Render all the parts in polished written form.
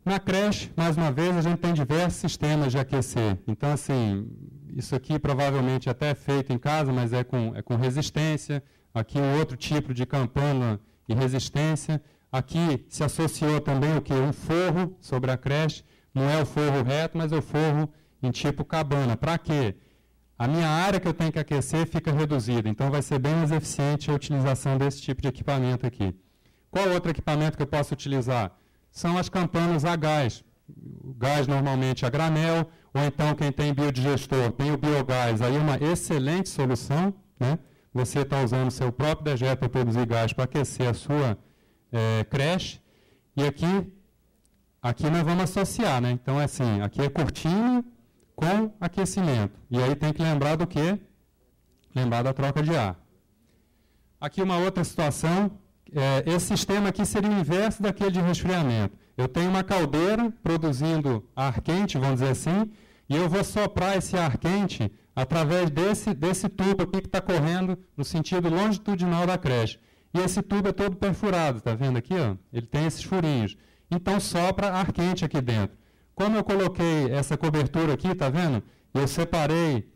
Na creche, mais uma vez, a gente tem diversos sistemas de aquecer. Então, assim, isso aqui provavelmente até é feito em casa, mas é com resistência. Aqui um outro tipo de campana e resistência. Aqui se associou também o quê? Um forro sobre a creche. Não é o forro reto, mas é o forro em tipo cabana. Para quê? A minha área que eu tenho que aquecer fica reduzida. Então, vai ser bem mais eficiente a utilização desse tipo de equipamento aqui. Qual outro equipamento que eu posso utilizar? São as campanas a gás. O gás normalmente a granel, ou então quem tem biodigestor tem o biogás. Aí é uma excelente solução, né? Você está usando o seu próprio dejeto para produzir gás para aquecer a sua creche. E aqui nós vamos associar, né? Então, é assim, aqui é cortina com aquecimento. E aí tem que lembrar do quê? Lembrar da troca de ar. Aqui uma outra situação. Esse sistema aqui seria o inverso daquele de resfriamento. Eu tenho uma caldeira produzindo ar quente, vamos dizer assim, e eu vou soprar esse ar quente através desse tubo aqui que está correndo no sentido longitudinal da creche. E esse tubo é todo perfurado, está vendo aqui? Ó? Ele tem esses furinhos. Então sopra ar quente aqui dentro. Como eu coloquei essa cobertura aqui, está vendo? Eu separei,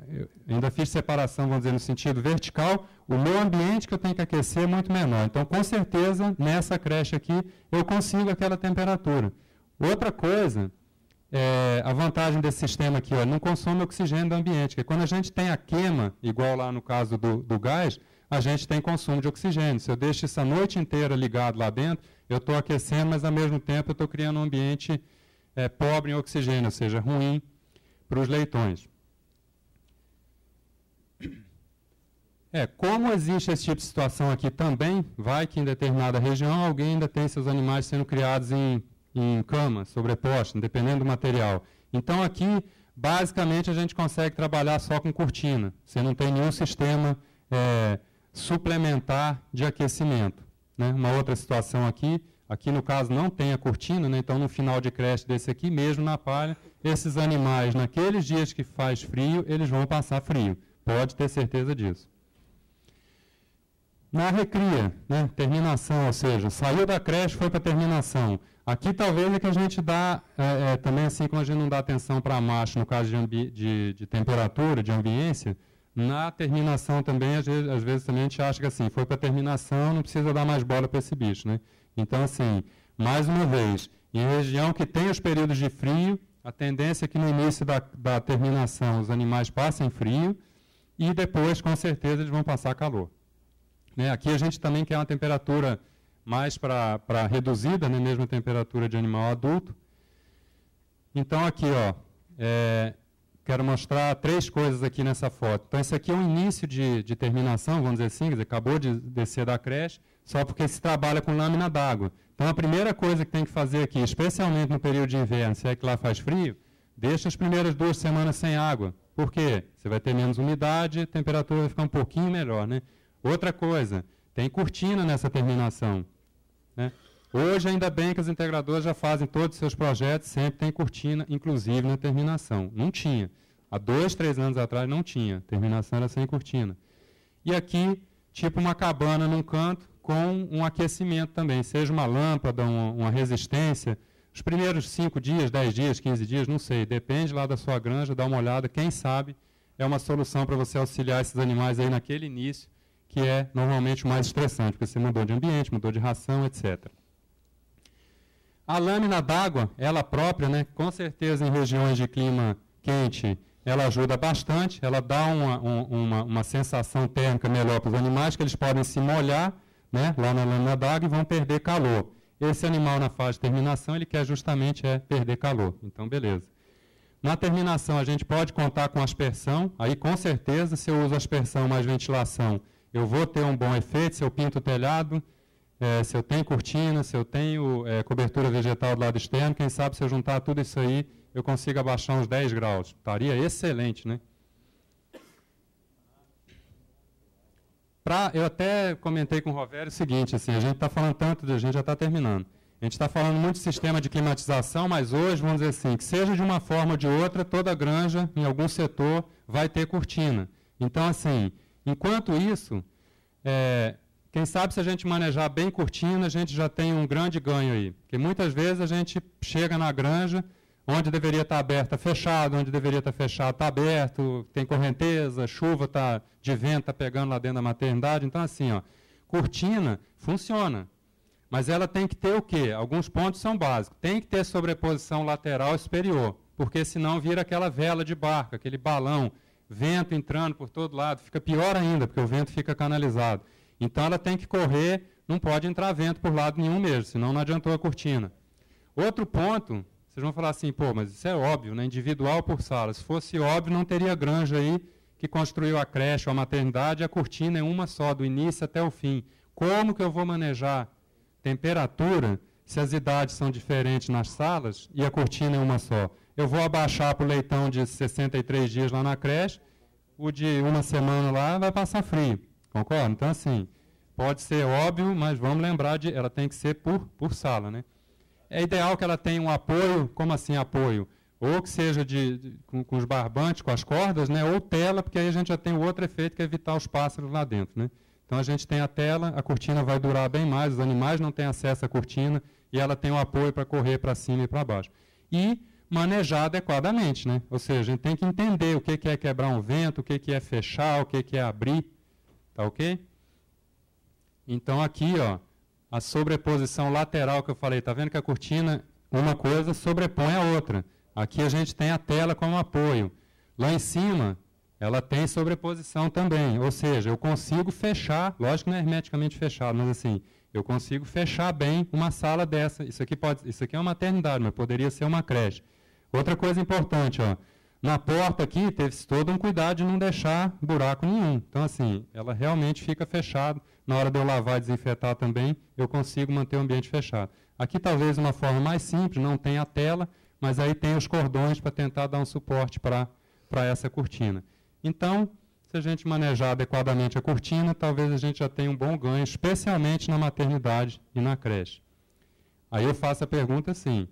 eu ainda fiz separação, vamos dizer, no sentido vertical. O meu ambiente que eu tenho que aquecer é muito menor. Então, com certeza, nessa creche aqui, eu consigo aquela temperatura. Outra coisa, a vantagem desse sistema aqui, ó, não consome oxigênio do ambiente, porque quando a gente tem a queima, igual lá no caso do gás, a gente tem consumo de oxigênio. Se eu deixo isso a noite inteira ligado lá dentro, eu estou aquecendo, mas ao mesmo tempo eu estou criando um ambiente pobre em oxigênio, ou seja, ruim para os leitões. Como existe esse tipo de situação aqui também, vai que em determinada região alguém ainda tem seus animais sendo criados em cama, sobreposta, dependendo do material. Então aqui, basicamente, a gente consegue trabalhar só com cortina. Você não tem nenhum sistema suplementar de aquecimento, né? Uma outra situação aqui no caso não tem a cortina, né? Então no final de creche desse aqui, mesmo na palha, esses animais, naqueles dias que faz frio, eles vão passar frio. Pode ter certeza disso. Na recria, né, terminação, ou seja, saiu da creche, foi para a terminação. Aqui talvez é que a gente dá, também assim como a gente não dá atenção para macho no caso de temperatura, de ambiência, na terminação também, às vezes também a gente acha que assim, foi para a terminação, não precisa dar mais bola para esse bicho, né? Então assim, mais uma vez, em região que tem os períodos de frio, a tendência é que no início da terminação os animais passem frio e depois, com certeza, eles vão passar calor. Aqui a gente também quer uma temperatura mais para reduzida, né, mesmo a temperatura de animal adulto. Então aqui, ó, quero mostrar 3 coisas aqui nessa foto. Então esse aqui é o início de terminação, vamos dizer assim, quer dizer, acabou de descer da creche, só porque se trabalha com lâmina d'água. Então a primeira coisa que tem que fazer aqui, especialmente no período de inverno, se é que lá faz frio, deixa as primeiras 2 semanas sem água. Por quê? Você vai ter menos umidade, a temperatura vai ficar um pouquinho melhor, né? Outra coisa, tem cortina nessa terminação, né? Hoje, ainda bem que as integradoras já fazem todos os seus projetos, sempre tem cortina, inclusive na terminação. Não tinha. Há 2, 3 anos atrás não tinha. Terminação era sem cortina. E aqui, tipo uma cabana num canto, com um aquecimento também, seja uma lâmpada, uma resistência. Os primeiros 5 dias, 10 dias, 15 dias, não sei, depende lá da sua granja, dá uma olhada, quem sabe é uma solução para você auxiliar esses animais aí naquele início, que é normalmente o mais estressante, porque você mudou de ambiente, mudou de ração, etc. A lâmina d'água, ela própria, né, com certeza em regiões de clima quente, ela ajuda bastante, ela dá uma sensação térmica melhor para os animais, que eles podem se molhar, né, lá na lâmina d'água e vão perder calor. Esse animal na fase de terminação, ele quer justamente perder calor. Então, beleza. Na terminação, a gente pode contar com aspersão, aí com certeza, se eu uso aspersão mais ventilação, eu vou ter um bom efeito, se eu pinto o telhado, se eu tenho cortina, se eu tenho cobertura vegetal do lado externo, quem sabe se eu juntar tudo isso aí, eu consigo abaixar uns 10 graus. Estaria excelente, né? Eu até comentei com o Rovério o seguinte, assim, a gente está falando tanto, a gente já está terminando. A gente está falando muito de sistema de climatização, mas hoje, vamos dizer assim, que seja de uma forma ou de outra, toda granja, em algum setor, vai ter cortina. Então, assim, enquanto isso, Quem sabe se a gente manejar bem cortina, a gente já tem um grande ganho aí. Porque muitas vezes a gente chega na granja, onde deveria estar aberto está fechado, onde deveria estar fechado está aberto, tem correnteza, chuva tá, de vento está pegando lá dentro da maternidade. Então, assim, ó, cortina funciona, mas ela tem que ter o quê? Alguns pontos são básicos. Tem que ter sobreposição lateral e superior, porque senão vira aquela vela de barco, aquele balão, vento entrando por todo lado, fica pior ainda, porque o vento fica canalizado. Então, ela tem que correr, não pode entrar vento por lado nenhum mesmo, senão não adiantou a cortina. Outro ponto, vocês vão falar assim, pô, mas isso é óbvio, né? Individual por sala. Se fosse óbvio, não teria granja aí que construiu a creche ou a maternidade, a cortina é uma só, do início até o fim. Como que eu vou manejar temperatura se as idades são diferentes nas salas e a cortina é uma só? Eu vou abaixar para o leitão de 63 dias lá na creche, o de uma semana lá vai passar frio. Concorda? Então, assim, pode ser óbvio, mas vamos lembrar de ela tem que ser por sala, né? É ideal que ela tenha um apoio, como assim apoio? Ou que seja com os barbantes, com as cordas, né? Ou tela, porque aí a gente já tem o outro efeito, que é evitar os pássaros lá dentro, né? Então, a gente tem a tela, a cortina vai durar bem mais, os animais não têm acesso à cortina, e ela tem o apoio para correr para cima e para baixo. E manejar adequadamente, né? Ou seja, a gente tem que entender o que é quebrar um vento, o que é fechar, o que é abrir. Tá ok? Então, aqui, ó, a sobreposição lateral que eu falei, tá vendo que a cortina, uma coisa sobrepõe a outra. Aqui a gente tem a tela como apoio. Lá em cima, ela tem sobreposição também, ou seja, eu consigo fechar, lógico que não é hermeticamente fechado, mas assim, eu consigo fechar bem uma sala dessa. Isso aqui é uma maternidade, mas poderia ser uma creche. Outra coisa importante, ó, na porta aqui, teve-se todo um cuidado de não deixar buraco nenhum. Então, assim, ela realmente fica fechada. Na hora de eu lavar e desinfetar também, eu consigo manter o ambiente fechado. Aqui, talvez, uma forma mais simples, não tem a tela, mas aí tem os cordões para tentar dar um suporte para essa cortina. Então, se a gente manejar adequadamente a cortina, talvez a gente já tenha um bom ganho, especialmente na maternidade e na creche. Aí eu faço a pergunta assim,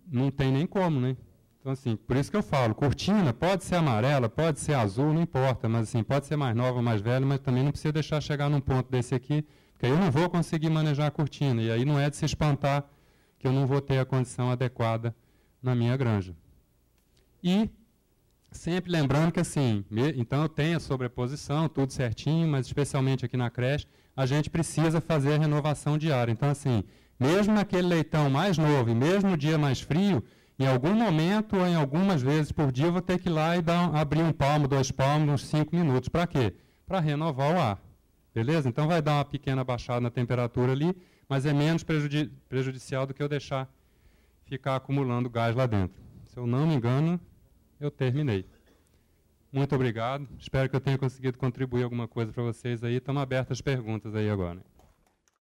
não tem nem como, né? Então, assim, por isso que eu falo, cortina pode ser amarela, pode ser azul, não importa, mas assim, pode ser mais nova, mais velha, mas também não precisa deixar chegar num ponto desse aqui, porque aí eu não vou conseguir manejar a cortina, e aí não é de se espantar que eu não vou ter a condição adequada na minha granja. E sempre lembrando que, assim, então eu tenho a sobreposição, tudo certinho, mas especialmente aqui na creche, a gente precisa fazer a renovação diária. Então, assim, mesmo naquele leitão mais novo e mesmo no dia mais frio, em algum momento ou em algumas vezes por dia eu vou ter que ir lá e abrir um palmo, 2 palmos, uns 5 minutos. Para quê? Para renovar o ar. Beleza? Então vai dar uma pequena baixada na temperatura ali, mas é menos prejudicial do que eu deixar ficar acumulando gás lá dentro. Se eu não me engano, eu terminei. Muito obrigado. Espero que eu tenha conseguido contribuir alguma coisa para vocês aí. Estamos abertos às perguntas aí agora.